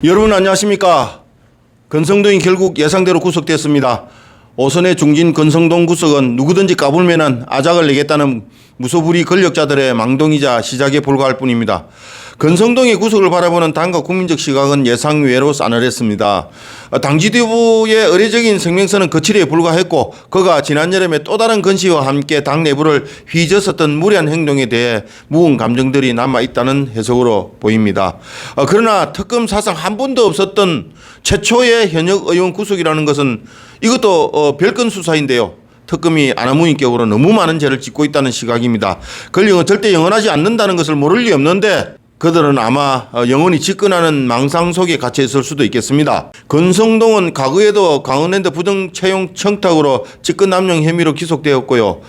여러분 안녕하십니까. 건성동이 결국 예상대로 구속됐습니다. 오선의 중진 건성동 구석은 누구든지 까불면은 아작을 내겠다는 무소불위 권력자들의 망동이자 시작에 불과할 뿐입니다. 건성동의 구속을 바라보는 당과 국민적 시각은 예상외로 싸늘했습니다. 당 지도부의 의례적인 성명서는 거칠에 불과했고 그가 지난 여름에 또 다른 건시와 함께 당 내부를 휘저었던 무리한 행동에 대해 무은 감정들이 남아있다는 해석으로 보입니다. 그러나 특검 사상 한 번도 없었던 최초의 현역 의원 구속이라는 것은 이것도 별건 수사인데요. 특검이 아나무인격으로 너무 많은 죄를 짓고 있다는 시각입니다. 권력은 절대 영원하지 않는다는 것을 모를 리 없는데 그들은 아마 영원히 집권하는 망상 속에 갇혀 있을 수도 있겠습니다. 건성동은 과거에도 강원랜드 부정 채용 청탁으로 직권 남용 혐의로 기소되었고요.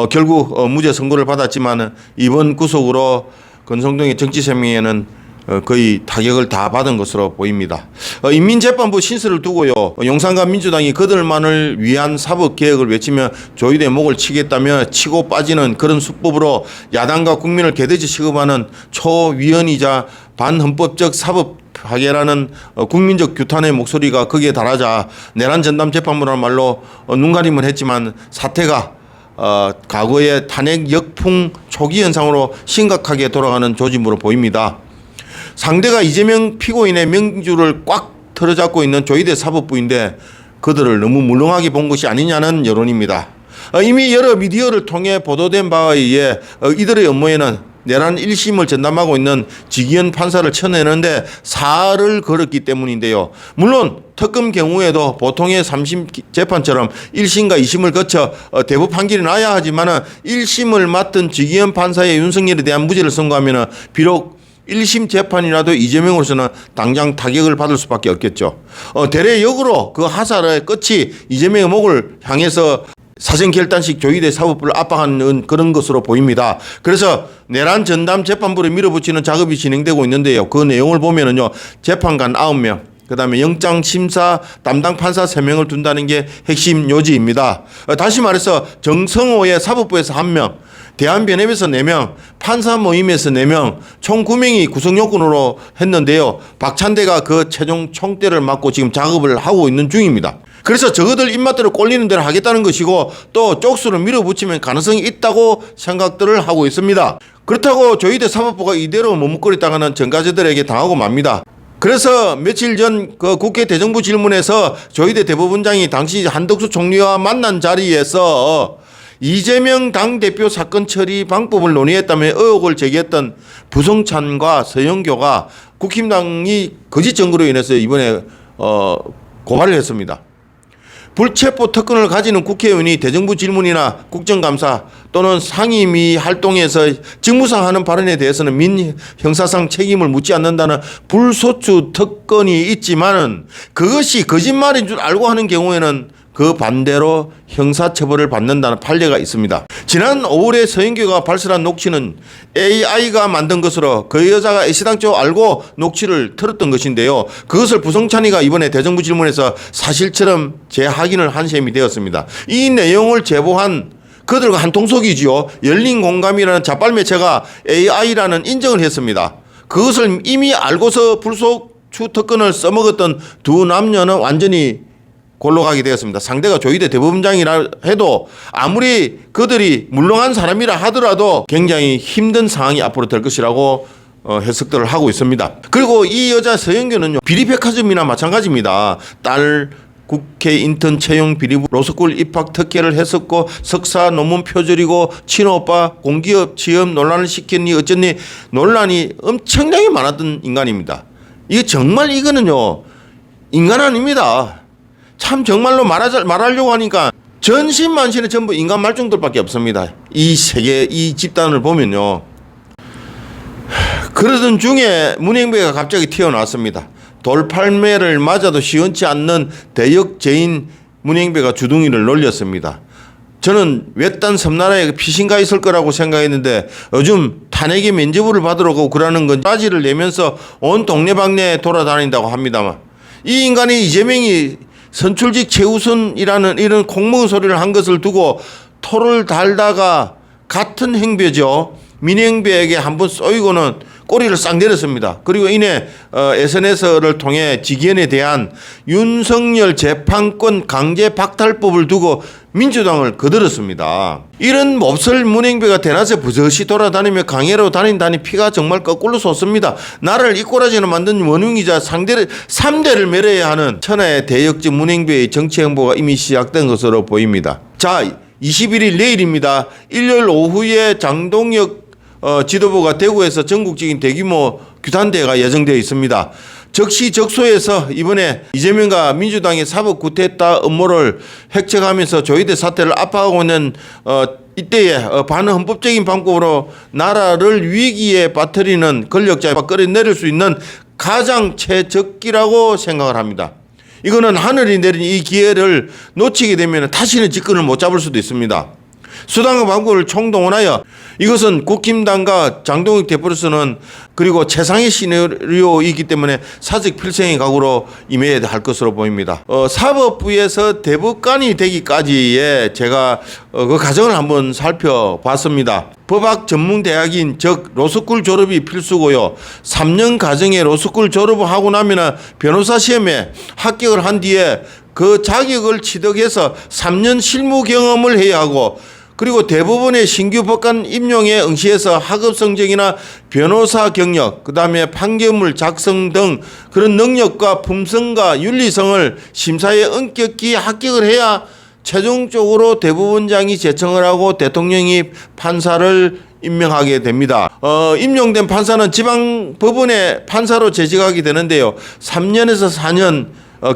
결국 무죄 선고를 받았지만 이번 구속으로 건성동의 정치 생명에는 거의 타격을 다 받은 것으로 보입니다. 인민재판부 신설을 두고요. 용산과 민주당이 그들만을 위한 사법개혁을 외치며 조이대 목을 치겠다며 치고 빠지는 그런 수법으로 야당과 국민을 개돼지 취급하는 초위헌이자 반헌법적 사법 파괴라는 국민적 규탄의 목소리가 거기에 달하자 내란 전담 재판부라는 말로 눈가림을 했지만 사태가 과거의 탄핵 역풍 초기 현상으로 심각하게 돌아가는 조짐으로 보입니다. 상대가 이재명 피고인의 명주를 꽉 틀어잡고 있는 조이대 사법부인데 그들을 너무 물렁하게 본 것이 아니냐는 여론입니다. 이미 여러 미디어를 통해 보도된 바에 의해 이들의 업무에는 내란 1심을 전담하고 있는 지기현 판사를 쳐내는데 사활을 걸었기 때문인데요. 물론 특검 경우에도 보통의 3심 재판처럼 1심과 2심을 거쳐 대법 판결이 나야 하지만 1심을 맡은 지기현 판사의 윤석열에 대한 무죄를 선고하면 비록 1심 재판이라도 이재명으로서는 당장 타격을 받을 수밖에 없겠죠. 대래 역으로 그 하살의 끝이 이재명의 목을 향해서 사생결단식 조이대 사법부를 압박하는 그런 것으로 보입니다. 그래서 내란 전담 재판부를 밀어붙이는 작업이 진행되고 있는데요. 그 내용을 보면은요, 재판관 9명, 그 다음에 영장심사 담당 판사 3명을 둔다는 게 핵심 요지입니다. 다시 말해서 정성호의 사법부에서 1명, 대한변협에서 4명, 판사 모임에서 4명, 총 9명이 구성 요건으로 했는데요. 박찬대가 그 최종 총대를 맡고 지금 작업을 하고 있는 중입니다. 그래서 저거들 입맛대로 꼴리는 대로 하겠다는 것이고 또 쪽수를 밀어붙이면 가능성이 있다고 생각들을 하고 있습니다. 그렇다고 조이대 사법부가 이대로 머뭇거리다가는 전가제들에게 당하고 맙니다. 그래서 며칠 전 그 국회 대정부 질문에서 조이대 대법원장이 당시 한덕수 총리와 만난 자리에서 이재명 당대표 사건 처리 방법을 논의했다며 의혹을 제기했던 부성찬과 서영교가 국힘당이 거짓 증거로 인해서 이번에 고발을 했습니다. 불체포 특권을 가지는 국회의원이 대정부 질문이나 국정감사 또는 상임위 활동에서 직무상 하는 발언에 대해서는 민형사상 책임을 묻지 않는다는 불소추 특권이 있지만은 그것이 거짓말인 줄 알고 하는 경우에는 그 반대로 형사처벌을 받는다는 판례가 있습니다. 지난 5월에 서영교가 발설한 녹취는 AI가 만든 것으로 그 여자가 애시당초 알고 녹취를 틀었던 것인데요. 그것을 부성찬이가 이번에 대정부 질문에서 사실처럼 재확인을 한 셈이 되었습니다. 이 내용을 제보한 그들과 한 통속이지요. 열린공감이라는 자빨 매체가 AI라는 인정을 했습니다. 그것을 이미 알고서 불소추 특권을 써먹었던 두 남녀는 완전히 골로 가게 되었습니다. 상대가 조이대 대법원장이라 해도 아무리 그들이 물렁한 사람이라 하더라도 굉장히 힘든 상황이 앞으로 될 것이라고 해석들을 하고 있습니다. 그리고 이 여자 서영교는요, 비리백화점이나 마찬가지입니다. 딸 국회 인턴 채용 비리 로스쿨 입학 특혜를 했었고 석사 논문 표절이고 친오빠 공기업 취업 논란을 시켰니 어쨌니 논란이 엄청나게 많았던 인간입니다. 이게 정말 이거는요 인간 아닙니다. 참 정말로 말하려고 하니까 전신만신의 전부 인간 말종들밖에 없습니다. 이 세계 이 집단을 보면요. 그러던 중에 문행배가 갑자기 튀어나왔습니다. 돌팔매를 맞아도 시원치 않는 대역죄인 문행배가 주둥이를 놀렸습니다. 저는 외딴 섬나라에 피신가 있을 거라고 생각했는데 요즘 탄핵의 면죄부를 받으러 가고 그러는 건 바지를 내면서 온 동네방네 돌아다닌다고 합니다만 이 인간이 이재명이 선출직 최우선이라는 이런 콩먹은 소리를 한 것을 두고 토를 달다가 같은 행배죠. 민행배에게 한번 쏘이고는 꼬리를 싹 내렸습니다. 그리고 이내 SNS를 통해 직위원에 대한 윤석열 재판권 강제 박탈법을 두고 민주당을 거들었습니다. 이런 몹쓸 문행배가 대낮에 버젓이 돌아다니며 강해로 다닌다니 피가 정말 거꾸로 솟습니다. 나라를 이꼬라지로 만든 원흉이자 상대를 3대를 멸해야 하는 천하의 대역지 문행배의 정치 행보가 이미 시작된 것으로 보입니다. 자, 21일 내일입니다. 일요일 오후에 장동혁 지도부가 대구에서 전국적인 대규모 규탄대회가 예정되어 있습니다. 적시적소에서 이번에 이재명과 민주당의 사법 구태타 음모를 획책하면서 조희대 사태를 압박하고 있는 이때에 반헌법적인 방법으로 나라를 위기에 빠뜨리는 권력자가 끌어내릴 수 있는 가장 최적기라고 생각을 합니다. 이거는 하늘이 내린 이 기회를 놓치게 되면 다시는 집권을 못 잡을 수도 있습니다. 수단과 방법을 총동원하여 이것은 국힘당과 장동혁 대표로서는 그리고 최상의 시나리오이기 때문에 사직 필생의 각오로 임해야 할 것으로 보입니다. 사법부에서 대법관이 되기까지의 제가 그 과정을 한번 살펴봤습니다. 법학 전문대학인 즉 로스쿨 졸업이 필수고요. 3년 과정에 로스쿨 졸업을 하고 나면 변호사 시험에 합격을 한 뒤에 그 자격을 취득해서 3년 실무 경험을 해야 하고 그리고 대부분의 신규 법관 임용에 응시해서 학업 성적이나 변호사 경력, 그 다음에 판결문 작성 등 그런 능력과 품성과 윤리성을 심사에 엄격히 합격을 해야 최종적으로 대법원장이 제청을 하고 대통령이 판사를 임명하게 됩니다. 임용된 판사는 지방법원의 판사로 재직하게 되는데요. 3년에서 4년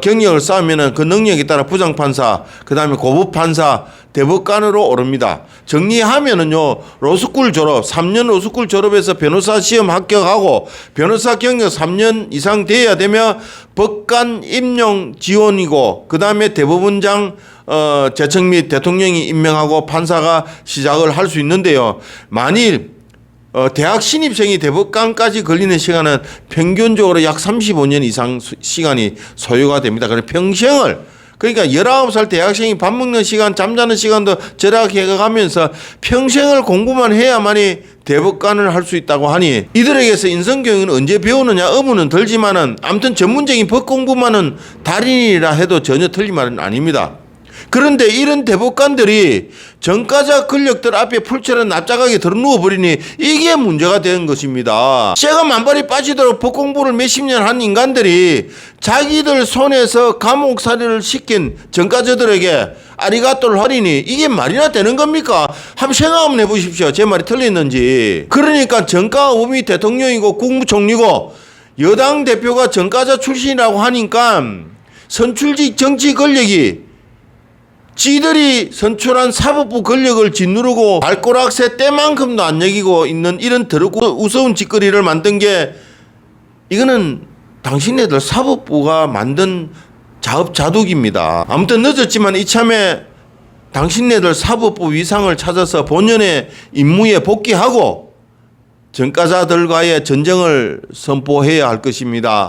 경력을 쌓으면 그 능력에 따라 부장판사, 그 다음에 고급판사, 대법관으로 오릅니다. 정리하면은요, 로스쿨 졸업, 3년 로스쿨 졸업해서 변호사 시험 합격하고 변호사 경력 3년 이상 돼야 되면 법관 임용 지원이고, 그 다음에 대법원장 제청 및 대통령이 임명하고 판사가 시작을 할 수 있는데요. 만일 대학 신입생이 대법관까지 걸리는 시간은 평균적으로 약 35년 이상 시간이 소요가 됩니다. 그래서 평생을 그러니까 19살 대학생이 밥 먹는 시간, 잠자는 시간도 절약해 가면서 평생을 공부만 해야만이 대법관을 할 수 있다고 하니 이들에게서 인성교육은 언제 배우느냐 의문은 들지만은 아무튼 전문적인 법 공부만은 달인이라 해도 전혀 틀린 말은 아닙니다. 그런데 이런 대법관들이 전과자 권력들 앞에 풀처럼 납작하게 들어누워 버리니 이게 문제가 되는 것입니다. 쇠가 만발이 빠지도록 법 공부를 몇십 년 한 인간들이 자기들 손에서 감옥살이를 시킨 전과자들에게 아리가또를 하리니 이게 말이나 되는 겁니까? 한번 생각 한번 해보십시오. 제 말이 틀렸는지. 그러니까 전과범이 대통령이고 국무총리고 여당 대표가 전과자 출신이라고 하니까 선출직 정치 권력이 지들이 선출한 사법부 권력을 짓누르고 발꼬락새 때만큼도 안 여기고 있는 이런 더럽고 우스운 짓거리를 만든 게 이거는 당신네들 사법부가 만든 자업자득입니다. 아무튼 늦었지만 이참에 당신네들 사법부 위상을 찾아서 본연의 임무에 복귀하고 전과자들과의 전쟁을 선포해야 할 것입니다.